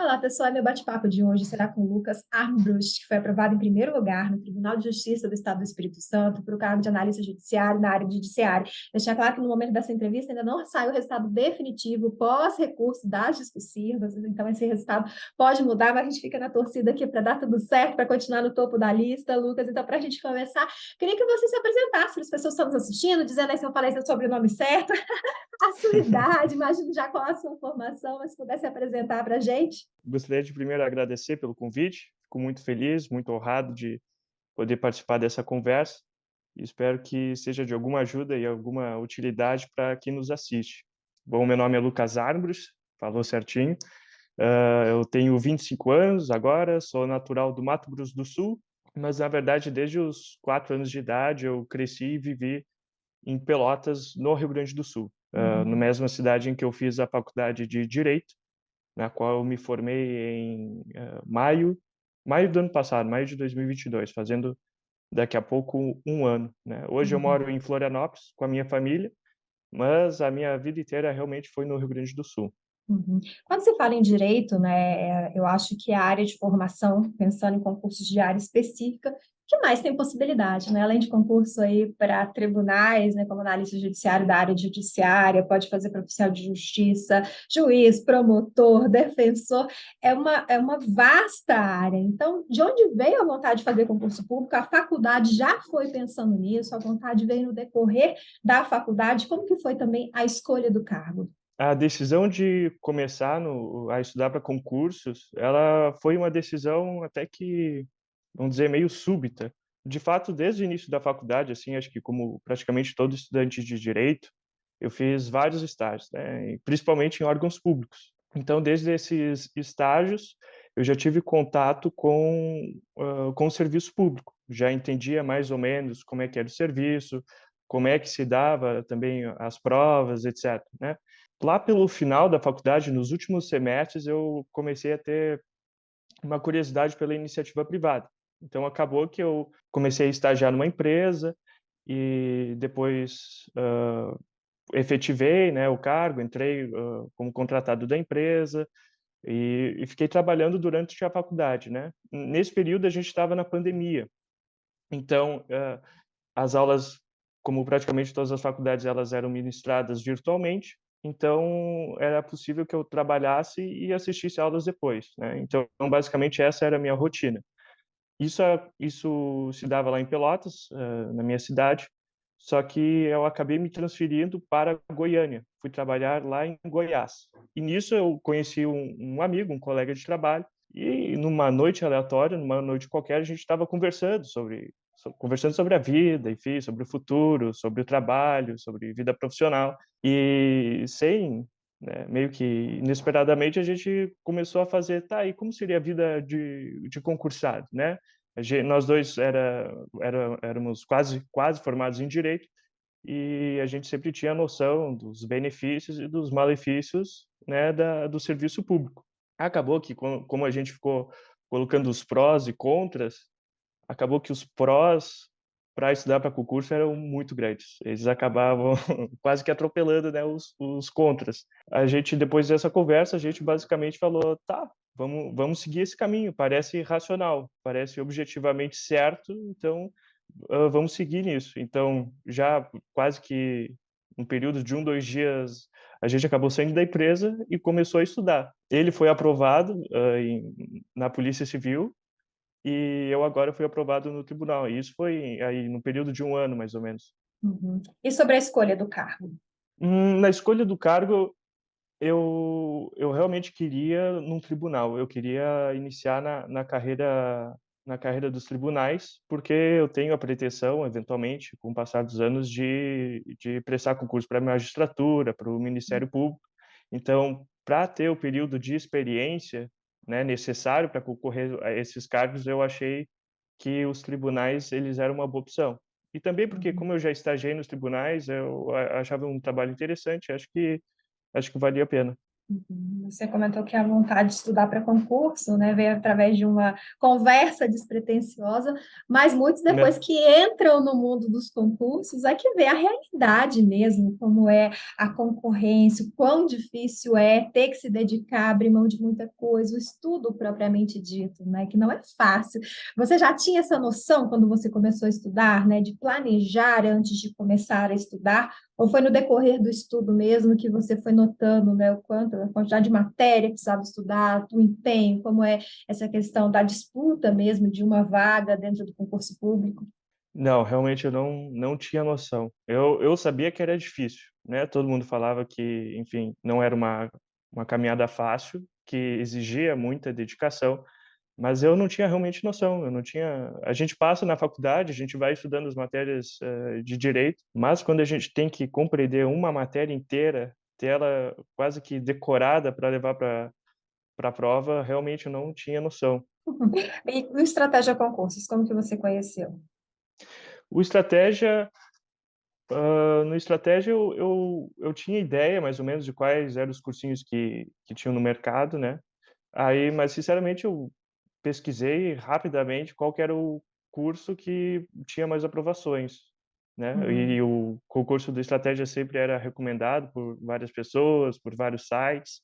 Olá, pessoal. Meu bate-papo de hoje será com Lucas Armbrust, que foi aprovado em primeiro lugar no Tribunal de Justiça do Estado do Espírito Santo para o cargo de analista judiciário na área de judiciário. Deixar claro que no momento dessa entrevista ainda não saiu o resultado definitivo pós-recurso das discursivas, então esse resultado pode mudar, mas a gente fica na torcida aqui para dar tudo certo, para continuar no topo da lista, Lucas. Então, para a gente começar, queria que você se apresentasse para as pessoas que estão nos assistindo, dizendo aí se eu falei seu sobrenome certo, a sua idade, imagino já qual a sua formação, mas se pudesse apresentar para a gente. Gostaria de primeiro agradecer pelo convite. Fico muito feliz, muito honrado de poder participar dessa conversa e espero que seja de alguma ajuda e alguma utilidade para quem nos assiste. Bom, meu nome é Lucas Armbruch, falou certinho. Eu tenho 25 anos agora, sou natural do Mato Grosso do Sul, mas na verdade desde os 4 anos de idade eu cresci e vivi em Pelotas, no Rio Grande do Sul, na Uhum. mesma cidade em que eu fiz a faculdade de Direito, na qual eu me formei em maio do ano passado, maio de 2022, fazendo daqui a pouco um ano, né. Hoje eu Uhum. moro em Florianópolis com a minha família, mas a minha vida inteira realmente foi no Rio Grande do Sul. Uhum. Quando se fala em direito, né, eu acho que a área de formação, pensando em concursos de área específica, que mais tem possibilidade, né? Além de concurso aí para tribunais, né, como analista judiciário da área judiciária, pode fazer para oficial de justiça, juiz, promotor, defensor, é uma vasta área. Então, de onde veio a vontade de fazer concurso público? A faculdade já foi pensando nisso, a vontade veio no decorrer da faculdade, como que foi também a escolha do cargo? A decisão de começar a estudar para concursos, ela foi uma decisão até que, vamos dizer, meio súbita. De fato, desde o início da faculdade, assim, acho que como praticamente todo estudante de direito, eu fiz vários estágios, né, e principalmente em órgãos públicos. Então, desde esses estágios, eu já tive contato com o serviço público. Já entendia mais ou menos como é que era o serviço, como é que se dava também as provas, etc, né. Lá pelo final da faculdade, nos últimos semestres, eu comecei a ter uma curiosidade pela iniciativa privada. Então acabou que eu comecei a estagiar numa empresa e depois, efetivei, né, o cargo, entrei, como contratado da empresa e fiquei trabalhando durante a faculdade, né. Nesse período a gente estava na pandemia, então, as aulas, como praticamente todas as faculdades, elas eram ministradas virtualmente, então era possível que eu trabalhasse e assistisse aulas depois, né. Então, basicamente, essa era a minha rotina. Isso se dava lá em Pelotas, na minha cidade, só que eu acabei me transferindo para Goiânia, fui trabalhar lá em Goiás. E nisso eu conheci um amigo, um colega de trabalho, e numa noite aleatória, numa noite qualquer, a gente estava conversando sobre a vida, enfim, sobre o futuro, sobre o trabalho, sobre vida profissional. E sem, né, meio que inesperadamente a gente começou a fazer: "Tá, e como seria a vida de concursado?", né. Nós 2 éramos quase formados em direito, e a gente sempre tinha noção dos benefícios e dos malefícios, né, do serviço público. Acabou que como a gente ficou colocando os prós e contras, acabou que os prós para estudar para concurso eram muito grandes. Eles acabavam quase que atropelando, né, os contras. A gente, depois dessa conversa, a gente basicamente falou: "Tá, vamos seguir esse caminho, parece racional, parece objetivamente certo, então, vamos seguir nisso". Então, já quase que um período de 2 dias, a gente acabou saindo da empresa e começou a estudar. Ele foi aprovado, na Polícia Civil, e eu agora fui aprovado no tribunal, e isso foi aí no período de um ano, mais ou menos. Uhum. E sobre a escolha do cargo? Na escolha do cargo, eu realmente queria num tribunal, eu queria iniciar na carreira dos tribunais, porque eu tenho a pretensão, eventualmente, com o passar dos anos, de prestar concurso para a magistratura, para o Ministério Público. Então, para ter o período de experiência, né, necessário para concorrer a esses cargos, eu achei que os tribunais, eles eram uma boa opção. E também porque, Uhum. como eu já estagiei nos tribunais, eu achava um trabalho interessante, acho que valia a pena. Uhum. Você comentou que a vontade de estudar para concurso, né, veio através de uma conversa despretensiosa, mas muitos depois Né? que entram no mundo dos concursos é que vê a realidade mesmo, como é a concorrência, o quão difícil é ter que se dedicar, abrir mão de muita coisa, o estudo propriamente dito, né, que não é fácil. Você já tinha essa noção quando você começou a estudar, né, de planejar antes de começar a estudar? Ou foi no decorrer do estudo mesmo que você foi notando, né, o quanto, a quantidade de matéria que precisava estudar, o empenho, como é essa questão da disputa mesmo de uma vaga dentro do concurso público? Não, realmente eu não tinha noção. Eu sabia que era difícil, né, todo mundo falava que, enfim, não era uma caminhada fácil, que exigia muita dedicação, mas eu não tinha realmente noção, eu não tinha a gente passa na faculdade, a gente vai estudando as matérias, de direito, mas quando a gente tem que compreender uma matéria inteira, ter ela quase que decorada para levar para a prova, realmente eu não tinha noção. E o Estratégia Concursos, como que você conheceu? O estratégia no Estratégia eu tinha ideia mais ou menos de quais eram os cursinhos que tinham no mercado, né, aí mas sinceramente eu pesquisei rapidamente qual que era o curso que tinha mais aprovações, né, e Uhum. o concurso do Estratégia sempre era recomendado por várias pessoas, por vários sites,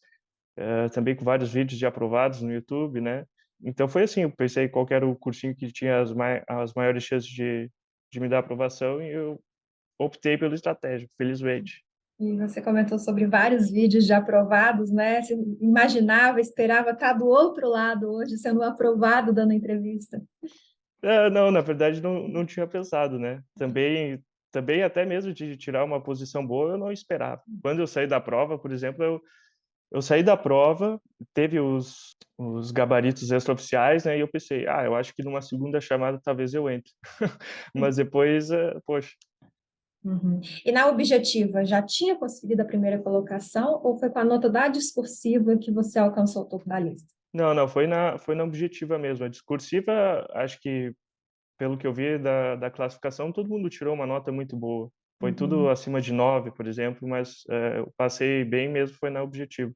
também com vários vídeos de aprovados no YouTube, né. Então foi assim, eu pensei qual que era o cursinho que tinha as maiores chances de me dar aprovação e eu optei pelo Estratégia, felizmente. E você comentou sobre vários vídeos de aprovados, né? Você imaginava, esperava estar do outro lado hoje, sendo aprovado dando entrevista. Não, na verdade não tinha pensado, né. Também até mesmo de tirar uma posição boa eu não esperava. Quando eu saí da prova, por exemplo, eu saí da prova, teve os gabaritos extraoficiais, né, e eu pensei: "Ah, eu acho que numa segunda chamada talvez eu entre". Mas depois, poxa. Uhum. E na objetiva, já tinha conseguido a primeira colocação ou foi com a nota da discursiva que você alcançou o topo da lista? Não, foi na objetiva mesmo. A discursiva, acho que pelo que eu vi da classificação, todo mundo tirou uma nota muito boa. Foi tudo Uhum. acima de 9, por exemplo, mas, eu passei bem mesmo foi na objetiva.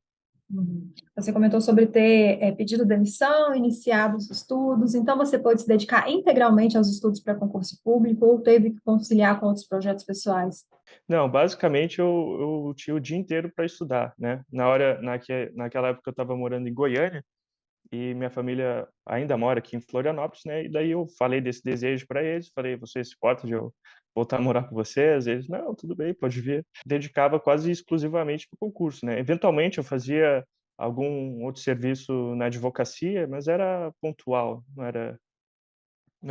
Uhum. Você comentou sobre ter pedido demissão, iniciado os estudos, então você pôde se dedicar integralmente aos estudos para concurso público ou teve que conciliar com outros projetos pessoais? Não, basicamente eu tinha o dia inteiro para estudar, né. Naquela época eu estava morando em Goiânia, e minha família ainda mora aqui em Florianópolis, né, e daí eu falei desse desejo para eles, falei: "Você se importa de eu voltar a morar com vocês?" Eles: "Não, tudo bem, pode vir." Dedicava quase exclusivamente para o concurso, né. Eventualmente eu fazia algum outro serviço na advocacia, mas era pontual, não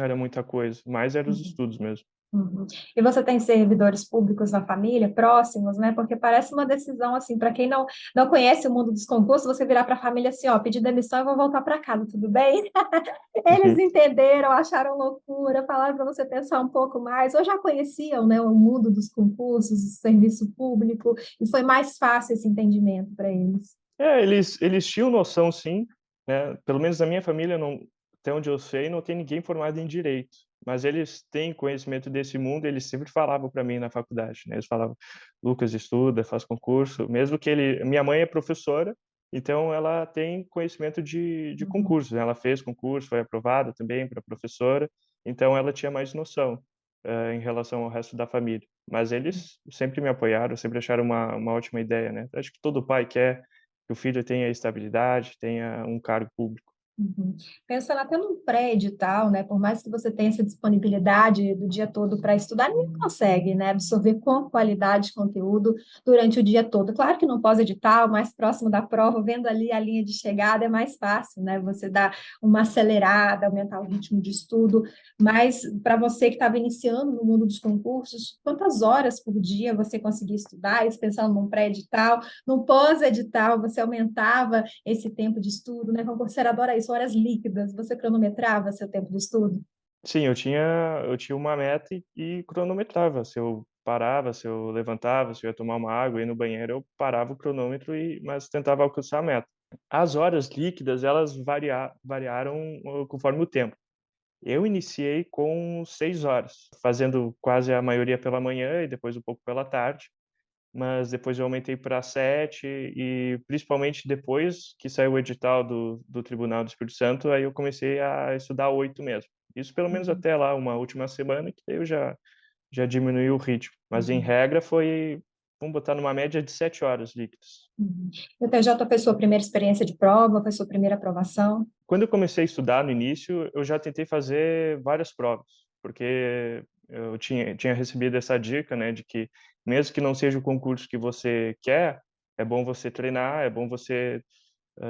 era muita coisa, mais era os Uhum. estudos mesmo. Uhum. E você tem servidores públicos na família, próximos, né? Porque parece uma decisão assim, para quem não conhece o mundo dos concursos, você virar para a família assim, ó, pedir demissão e vou voltar para casa, tudo bem? Eles entenderam, acharam loucura, falaram para você pensar um pouco mais, ou já conheciam, né, o mundo dos concursos, o serviço público, e foi mais fácil esse entendimento para eles. É, eles tinham noção sim, né, pelo menos na minha família não até onde eu sei, não tem ninguém formado em direito, mas eles têm conhecimento desse mundo, eles sempre falavam para mim na faculdade, né, eles falavam: "Lucas, estuda, faz concurso", mesmo que ele minha mãe é professora, então ela tem conhecimento de Uhum. concursos, né, ela fez concurso, foi aprovada também para professora, então ela tinha mais noção, em relação ao resto da família. Mas eles sempre me apoiaram, sempre acharam uma ótima ideia, né. Acho que todo pai quer que o filho tenha estabilidade, tenha um cargo público. Uhum. Pensando até num pré-edital, né? Por mais que você tenha essa disponibilidade do dia todo para estudar, ninguém consegue, né? Absorver com qualidade conteúdo durante o dia todo. Claro que no pós-edital, mais próximo da prova, vendo ali a linha de chegada, é mais fácil, né? Você dar uma acelerada, aumentar o ritmo de estudo. Mas para você que estava iniciando no mundo dos concursos, quantas horas por dia você conseguia estudar? Isso pensando num pré-edital, no pós-edital, você aumentava esse tempo de estudo, né? Concurseiro adora isso, horas líquidas. Você cronometrava seu tempo de estudo? Sim, eu tinha uma meta e cronometrava. Se eu parava, se eu levantava, se eu ia tomar uma água, ia no banheiro, eu parava o cronômetro mas tentava alcançar a meta. As horas líquidas, elas variaram, conforme o tempo. Eu iniciei com 6 horas, fazendo quase a maioria pela manhã e depois um pouco pela tarde. mas depois eu aumentei para 7 e principalmente depois que saiu o edital do Tribunal do Espírito Santo, aí eu comecei a estudar 8 mesmo. Isso pelo menos Uhum, até lá uma última semana, que daí eu já diminui o ritmo, mas em uhum, regra foi, vamos botar numa média de 7 horas líquidas. uhum. E o TJ foi sua primeira experiência de prova, foi sua primeira aprovação? Quando eu comecei a estudar no início, eu já tentei fazer várias provas, porque eu tinha recebido essa dica, né, de que mesmo que não seja o concurso que você quer, é bom você treinar, é bom você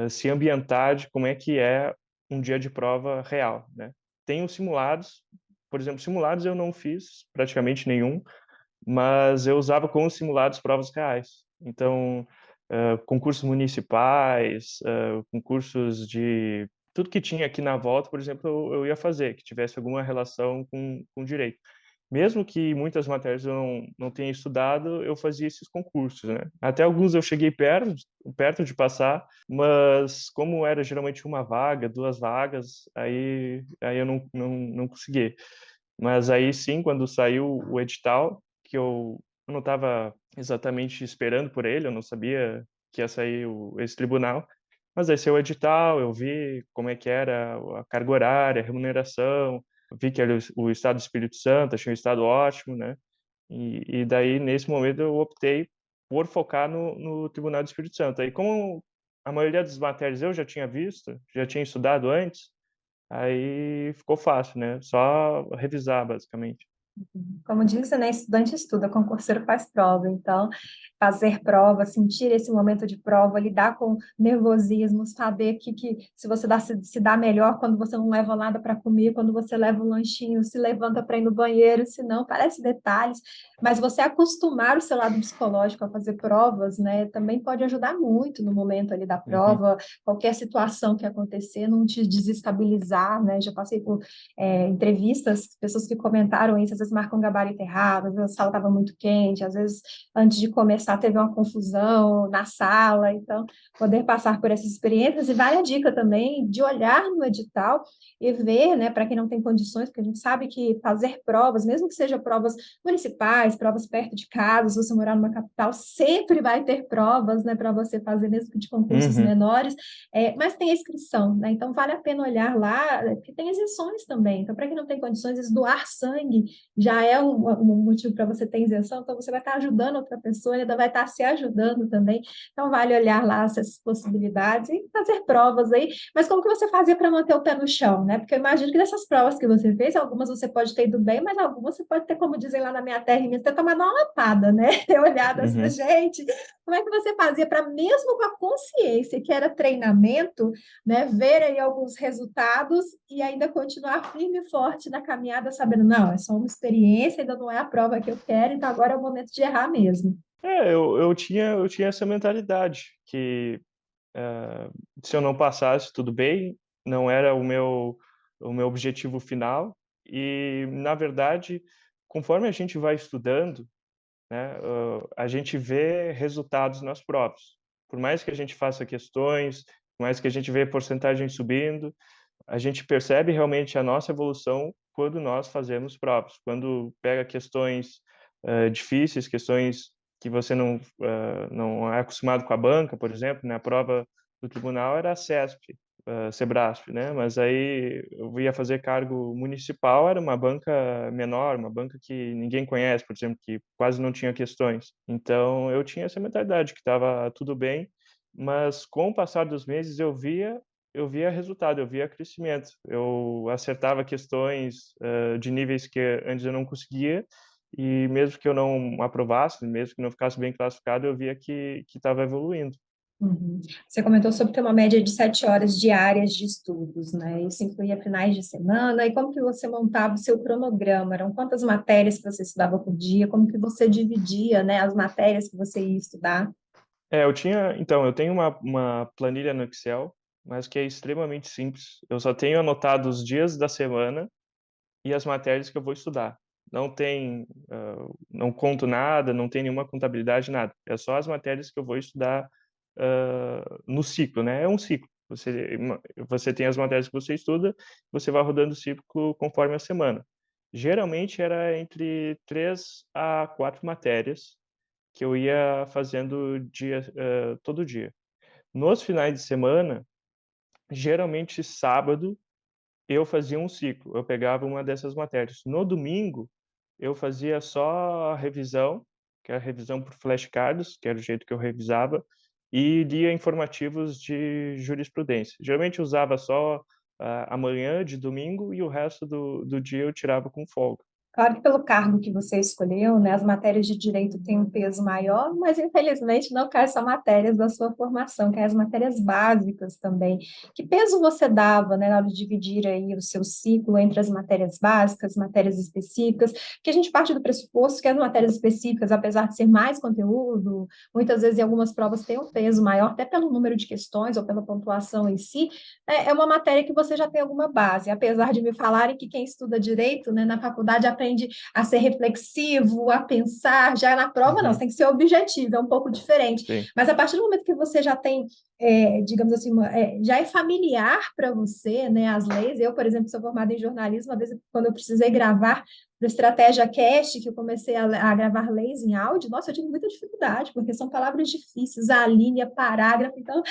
se ambientar de como é que é um dia de prova real, né. Tem os simulados, por exemplo, simulados eu não fiz praticamente nenhum, mas eu usava como simulados provas reais. Então, concursos municipais, concursos de tudo que tinha aqui na volta, por exemplo, eu ia fazer, que tivesse alguma relação com direito. Mesmo que muitas matérias eu não tenha estudado, eu fazia esses concursos, né. Até alguns eu cheguei perto de passar, mas como era geralmente uma vaga, 2 vagas, aí eu não consegui. Mas aí sim, quando saiu o edital, que eu não estava exatamente esperando por ele, eu não sabia que ia sair esse tribunal, mas aí saiu o edital, eu vi como é que era a carga horária, a remuneração, vi que era o estado do Espírito Santo, achei um estado ótimo, né, e daí nesse momento eu optei por focar no Tribunal do Espírito Santo. Aí como a maioria das matérias eu já tinha visto, já tinha estudado antes, aí ficou fácil, né, só revisar basicamente. Como dizem, né, estudante estuda, concurseiro faz prova. Então, fazer prova, sentir esse momento de prova, lidar com nervosismo, saber que se você se dá melhor quando você não leva nada para comer, quando você leva um lanchinho, se levanta para ir no banheiro, se não, parece detalhes, mas você acostumar o seu lado psicológico a fazer provas, né, também pode ajudar muito no momento ali da Uhum, prova, qualquer situação que acontecer, não te desestabilizar, né, já passei por entrevistas, pessoas que comentaram isso, às vezes marcam um gabarito errado, às vezes a sala estava muito quente, às vezes antes de começar teve uma confusão na sala, então poder passar por essas experiências e vale a dica também de olhar no edital e ver, né, para quem não tem condições, porque a gente sabe que fazer provas, mesmo que sejam provas municipais, provas perto de casa, se você morar numa capital, sempre vai ter provas, né, para você fazer, mesmo que de concursos uhum, menores, mas tem a inscrição, né? Então vale a pena olhar lá, porque tem isenções também. Então, para quem não tem condições, às vezes, doar sangue já é um motivo para você ter isenção, então você vai estar ajudando outra pessoa, ainda vai estar se ajudando também. Então, vale olhar lá essas possibilidades e fazer provas aí. Mas como que você fazia para manter o pé no chão, né? Porque eu imagino que dessas provas que você fez, algumas você pode ter ido bem, mas algumas você pode ter, como dizem lá na minha terra, em Minas, ter tomado uma lapada, né? Ter olhado assim, uhum. gente, como é que você fazia para, mesmo com a consciência que era treinamento, né, ver aí alguns resultados e ainda continuar firme e forte na caminhada, sabendo, não, é só uma experiência, ainda não é a prova que eu quero, então agora é o momento de errar mesmo. Eu tinha essa mentalidade que, eh, se eu não passasse, tudo bem, não era o meu objetivo final e, na verdade, conforme a gente vai estudando, né, a gente vê resultados nas provas. Por mais que a gente faça questões, por mais que a gente vê porcentagem subindo, a gente percebe realmente a nossa evolução quando nós fazemos provas. Quando pega questões, difíceis, questões que você não é acostumado com a banca, por exemplo, né, a prova do tribunal era a CESP, Sebrasp, né, mas aí eu ia fazer cargo municipal, era uma banca menor, uma banca que ninguém conhece, por exemplo, que quase não tinha questões. Então eu tinha essa mentalidade que estava tudo bem, mas com o passar dos meses eu via resultado, eu via crescimento. Eu acertava questões, de níveis que antes eu não conseguia, e mesmo que eu não aprovasse, mesmo que não ficasse bem classificado, eu via que estava evoluindo. Uhum. Você comentou sobre ter uma média de 7 horas diárias de estudos, né? Isso incluía finais de semana. E como que você montava o seu cronograma? Eram quantas matérias que você estudava por dia? Como que você dividia, né, as matérias que você ia estudar? Eu tenho uma planilha no Excel, mas que é extremamente simples. Eu só tenho anotado os dias da semana e as matérias que eu vou estudar. Não conto nada, não tem nenhuma contabilidade, nada. É só as matérias que eu vou estudar, no ciclo, né, é um ciclo. Você tem as matérias que você estuda, você vai rodando o ciclo conforme a semana. Geralmente era entre 3 a 4 matérias, que eu ia fazendo todo dia. Nos finais de semana, geralmente sábado, eu fazia um ciclo, eu pegava uma dessas matérias. No domingo, eu fazia só a revisão, que é a revisão por flashcards, que era o jeito que eu revisava, e lia informativos de jurisprudência. Geralmente eu usava só a manhã de domingo e o resto do dia eu tirava com folga. Claro que pelo cargo que você escolheu, né, as matérias de direito têm um peso maior, mas infelizmente não cai só matérias da sua formação, cai as matérias básicas também. Que peso você dava, né, na hora de dividir aí o seu ciclo entre as matérias básicas, matérias específicas? Que a gente parte do pressuposto que as matérias específicas, apesar de ser mais conteúdo, muitas vezes em algumas provas tem um peso maior, até pelo número de questões ou pela pontuação em si, é uma matéria que você já tem alguma base, apesar de me falarem que quem estuda direito, né, na faculdade aprende a ser reflexivo, a pensar, já na prova não, você Uhum, tem que ser objetivo, é um pouco diferente. sim. Mas a partir do momento que você já tem, digamos assim, já é familiar para você, né, as leis. Eu, por exemplo, sou formada em jornalismo, uma vez quando eu precisei gravar do Estratégia Cast, que eu comecei a gravar leis em áudio, nossa, eu tive muita dificuldade, porque são palavras difíceis, a linha, parágrafo, então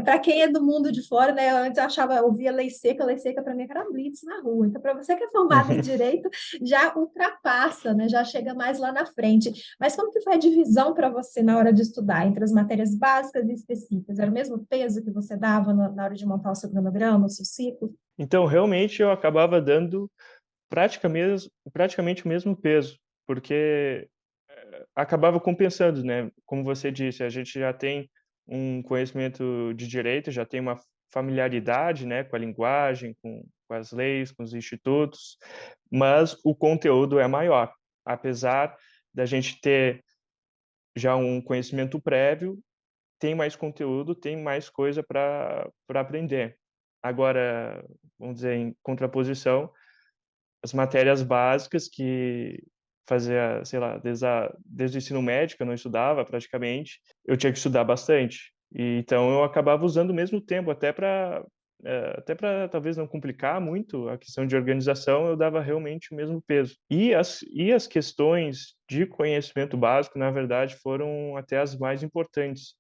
para quem é do mundo de fora, né? Eu antes achava, ouvia lei seca para mim era blitz na rua. Então, para você que é formado em direito, já ultrapassa, né? Já chega mais lá na frente. Mas como que foi a divisão para você na hora de estudar entre as matérias básicas e específicas? Era o mesmo peso que você dava na hora de montar o seu cronograma, o seu ciclo? Então, realmente, eu acabava dando praticamente o mesmo peso, porque acabava compensando, né? Como você disse, a gente já tem um conhecimento de direito, já tem uma familiaridade, né, com a linguagem, com as leis, com os institutos, mas o conteúdo é maior. Apesar da gente ter já um conhecimento prévio, tem mais conteúdo, tem mais coisa para aprender. Agora, vamos dizer, em contraposição, as matérias básicas que fazia, sei lá, desde o ensino médio, que eu não estudava praticamente, eu tinha que estudar bastante. E então eu acabava usando o mesmo tempo, até para talvez não complicar muito a questão de organização, eu dava realmente o mesmo peso. E as questões de conhecimento básico, na verdade, foram até as mais importantes.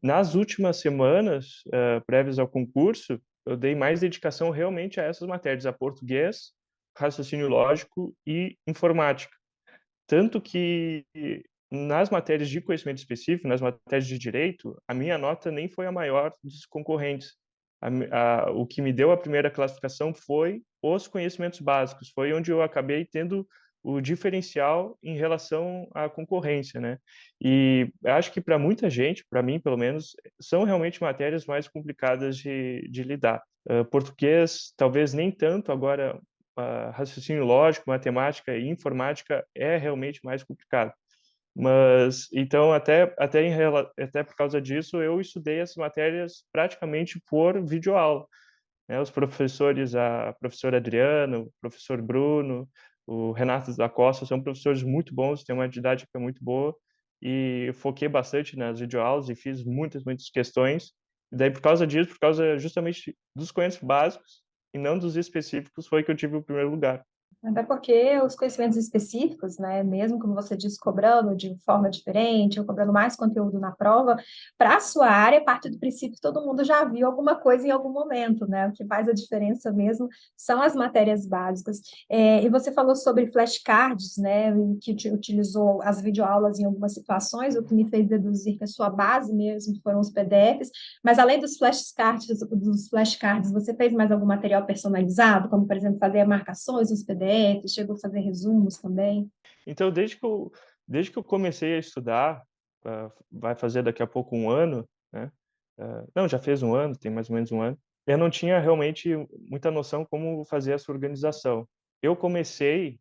Nas últimas semanas, prévias ao concurso, eu dei mais dedicação realmente a essas matérias, a português, raciocínio lógico e informática. Tanto que nas matérias de conhecimento específico, nas matérias de direito, a minha nota nem foi a maior dos concorrentes. O que me deu a primeira classificação foi os conhecimentos básicos, foi onde eu acabei tendo o diferencial em relação à concorrência, né? E acho que para muita gente, para mim pelo menos, são realmente matérias mais complicadas de lidar. Português, talvez nem tanto, agora raciocínio lógico, matemática e informática é realmente mais complicado. Mas então até por causa disso eu estudei as matérias praticamente por videoaula, né? Os professores, a professora Adriana, o professor Bruno, o Renato da Costa são professores muito bons, têm uma didática muito boa e eu foquei bastante nas videoaulas e fiz muitas questões. E daí por causa disso, por causa justamente dos conhecimentos básicos e não dos específicos, foi que eu tive o primeiro lugar. Até porque os conhecimentos específicos, né, mesmo como você disse, cobrando de forma diferente, ou cobrando mais conteúdo na prova, para a sua área, a partir do princípio, todo mundo já viu alguma coisa em algum momento, né? O que faz a diferença mesmo são as matérias básicas. E você falou sobre flashcards, né, e que utilizou as videoaulas em algumas situações, o que me fez deduzir que a sua base mesmo foram os PDFs, mas além dos flashcards, você fez mais algum material personalizado, como, por exemplo, fazer marcações nos PDFs, chegou a fazer resumos também? Então, desde que eu comecei a estudar, vai fazer daqui a pouco um ano, né, não, já fez um ano, tem mais ou menos um ano, eu não tinha realmente muita noção como fazer essa organização. Eu comecei,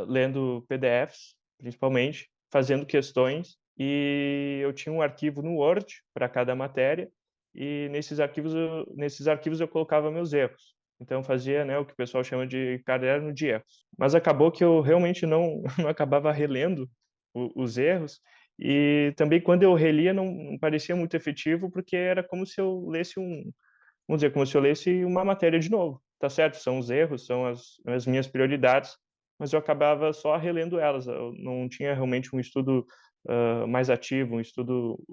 lendo PDFs, principalmente, fazendo questões, e eu tinha um arquivo no Word para cada matéria, e nesses arquivos eu colocava meus erros. Então eu fazia, né, o que o pessoal chama de caderno de erros. Mas acabou que eu realmente não não acabava relendo os erros, e também quando eu relia não parecia muito efetivo, porque era como se eu lesse como se eu lesse uma matéria de novo. Tá certo, são os erros, são as minhas prioridades, mas eu acabava só relendo elas. Eu não tinha realmente um estudo mais ativo, um estudo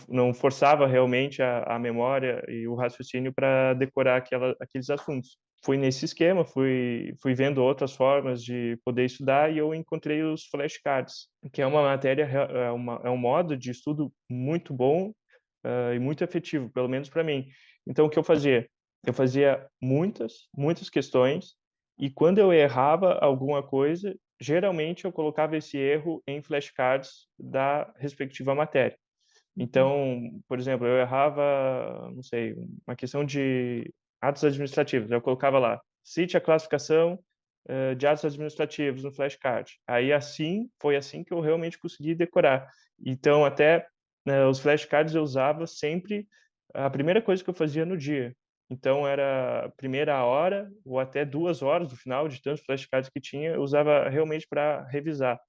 não forçava realmente a memória e o raciocínio para decorar aqueles assuntos. Fui nesse esquema, fui vendo outras formas de poder estudar e eu encontrei os flashcards, que é uma matéria, é um modo de estudo muito bom e muito efetivo, pelo menos para mim. Então, o que eu fazia? Eu fazia muitas questões e quando eu errava alguma coisa, geralmente eu colocava esse erro em flashcards da respectiva matéria. Então, por exemplo, eu errava, não sei, uma questão de atos administrativos. Eu colocava lá, cite a classificação de atos administrativos no flashcard. Aí foi assim que eu realmente consegui decorar. Então, até os flashcards eu usava sempre a primeira coisa que eu fazia no dia. Então, era a primeira hora ou até 2 horas do final de tantos flashcards que tinha, eu usava realmente para revisar.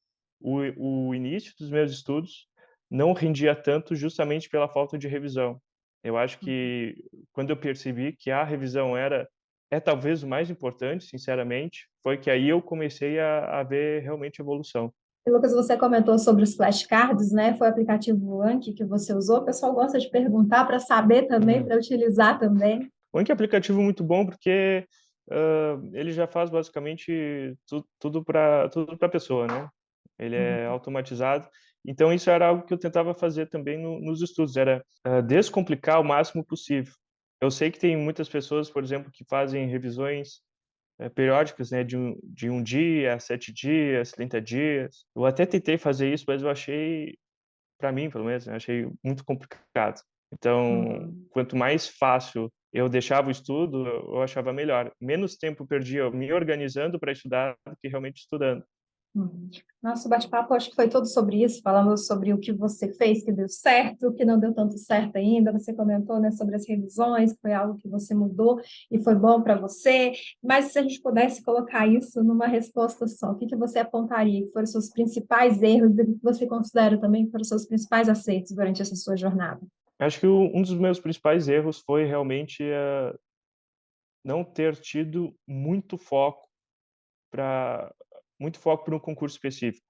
O início dos meus estudos não rendia tanto justamente pela falta de revisão. Eu acho que quando eu percebi que a revisão é talvez o mais importante, sinceramente, foi que aí eu comecei a ver realmente evolução. E, Lucas, você comentou sobre os flashcards, né? Foi o aplicativo Anki que você usou. O pessoal gosta de perguntar para saber também, Uhum. para utilizar também. O único aplicativo muito bom porque ele já faz basicamente tudo para a pessoa, né? Ele é Uhum. automatizado. Então isso era algo que eu tentava fazer também nos estudos, era descomplicar o máximo possível. Eu sei que tem muitas pessoas, por exemplo, que fazem revisões periódicas, né, de um dia, 7 dias, 30 dias. Eu até tentei fazer isso, mas eu achei, para mim, pelo menos, eu achei muito complicado. Então, Uhum. quanto mais fácil eu deixava o estudo, eu achava melhor. Menos tempo eu perdia me organizando para estudar do que realmente estudando. Uhum. Nosso bate-papo acho que foi todo sobre isso, falando sobre o que você fez que deu certo, o que não deu tanto certo ainda. Você comentou, né, sobre as revisões, que foi algo que você mudou e foi bom para você. Mas se a gente pudesse colocar isso numa resposta só, o que que você apontaria que foram os seus principais erros e o que você considera também que foram os seus principais acertos durante essa sua jornada? Acho que um dos meus principais erros foi realmente não ter tido para muito foco para um concurso específico.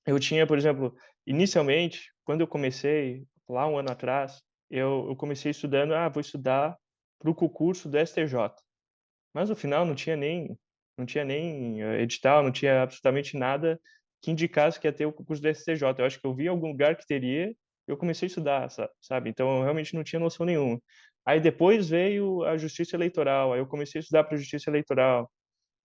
Eu tinha, por exemplo, inicialmente, quando eu comecei, lá um ano atrás, eu comecei estudando, vou estudar para o concurso do STJ. Mas no final não tinha nem edital, não tinha absolutamente nada que indicasse que ia ter o concurso do STJ. Eu acho que eu vi em algum lugar que teria, eu comecei a estudar, sabe? Então eu realmente não tinha noção nenhuma. Aí depois veio a Justiça Eleitoral, aí eu comecei a estudar para a Justiça Eleitoral.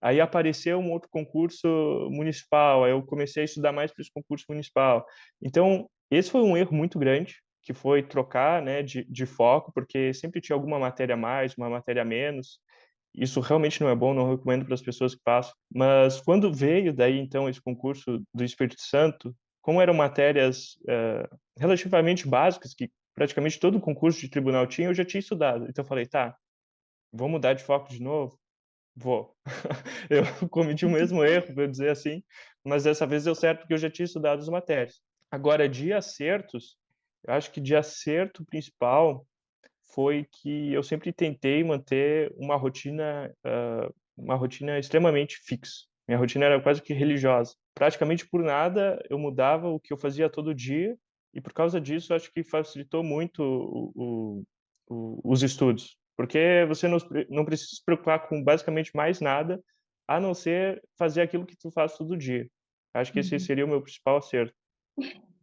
Aí apareceu um outro concurso municipal, aí eu comecei a estudar mais para esse concurso municipal. Então, esse foi um erro muito grande, que foi trocar, né, de foco, porque sempre tinha alguma matéria a mais, uma matéria a menos. Isso realmente não é bom, não recomendo para as pessoas que passam. Mas quando veio daí, então, esse concurso do Espírito Santo, como eram matérias relativamente básicas, que praticamente todo concurso de tribunal tinha, eu já tinha estudado. Então eu falei, tá, vou mudar de foco de novo? Vou. Eu cometi o mesmo erro, vou dizer assim, mas dessa vez deu certo porque eu já tinha estudado as matérias. Agora, de acertos, eu acho que de acerto principal foi que eu sempre tentei manter uma rotina extremamente fixa. Minha rotina era quase que religiosa. Praticamente por nada eu mudava o que eu fazia todo dia e por causa disso acho que facilitou muito os estudos, porque você não precisa se preocupar com basicamente mais nada a não ser fazer aquilo que tu faz todo dia. Acho que esse Uhum. seria o meu principal acerto.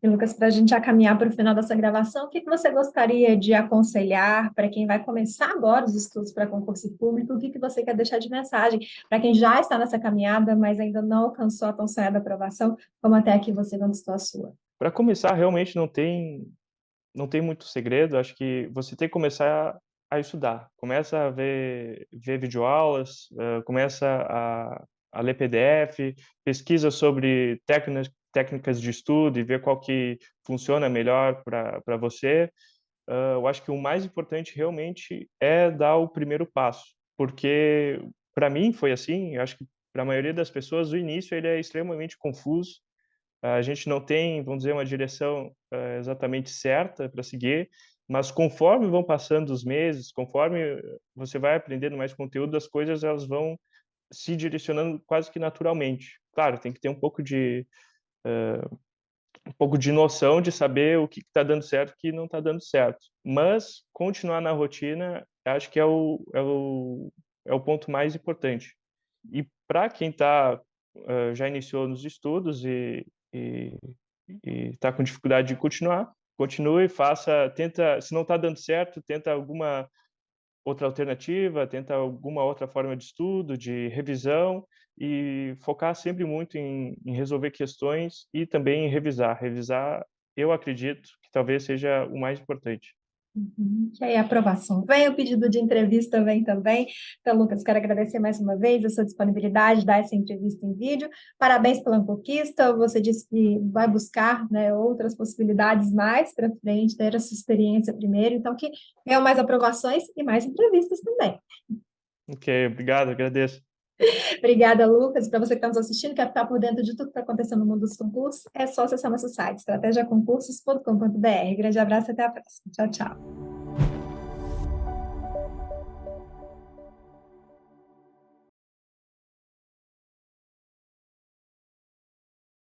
E, Lucas, para a gente já caminhar para o final dessa gravação, o que que você gostaria de aconselhar para quem vai começar agora os estudos para concurso público? O que que você quer deixar de mensagem para quem já está nessa caminhada, mas ainda não alcançou a tão sonhada aprovação, como até aqui você conquistou a sua? Para começar, realmente não tem muito segredo, acho que você tem que começar a estudar. Começa a ver videoaulas, começa a ler PDF, pesquisa sobre técnicas de estudo e ver qual que funciona melhor para você. Eu acho que o mais importante realmente é dar o primeiro passo, porque para mim foi assim, eu acho que para a maioria das pessoas o início ele é extremamente confuso, a gente não tem, vamos dizer, uma direção exatamente certa para seguir, mas conforme vão passando os meses, conforme você vai aprendendo mais conteúdo, as coisas elas vão se direcionando quase que naturalmente. Claro, tem que ter um pouco de noção de saber o que está dando certo e o que não está dando certo. Mas continuar na rotina, acho que é o ponto mais importante. E para quem já iniciou nos estudos e está com dificuldade de continuar, continue, tenta, se não está dando certo, tenta alguma outra alternativa, tenta alguma outra forma de estudo, de revisão, e focar sempre muito em resolver questões e também em revisar. Revisar, eu acredito que talvez seja o mais importante. Uhum. E aí, a aprovação vem, o pedido de entrevista vem também. Então, Lucas, quero agradecer mais uma vez a sua disponibilidade de dar essa entrevista em vídeo. Parabéns pela conquista. Você disse que vai buscar, né, outras possibilidades mais para frente, ter essa experiência primeiro. Então, que venham mais aprovações e mais entrevistas também. Ok, obrigado, agradeço. Obrigada, Lucas. Para você que está nos assistindo, quer ficar por dentro de tudo que está acontecendo no mundo dos concursos, é só acessar nosso site, estratégiaconcursos.com.br. Grande abraço e até a próxima. Tchau, tchau.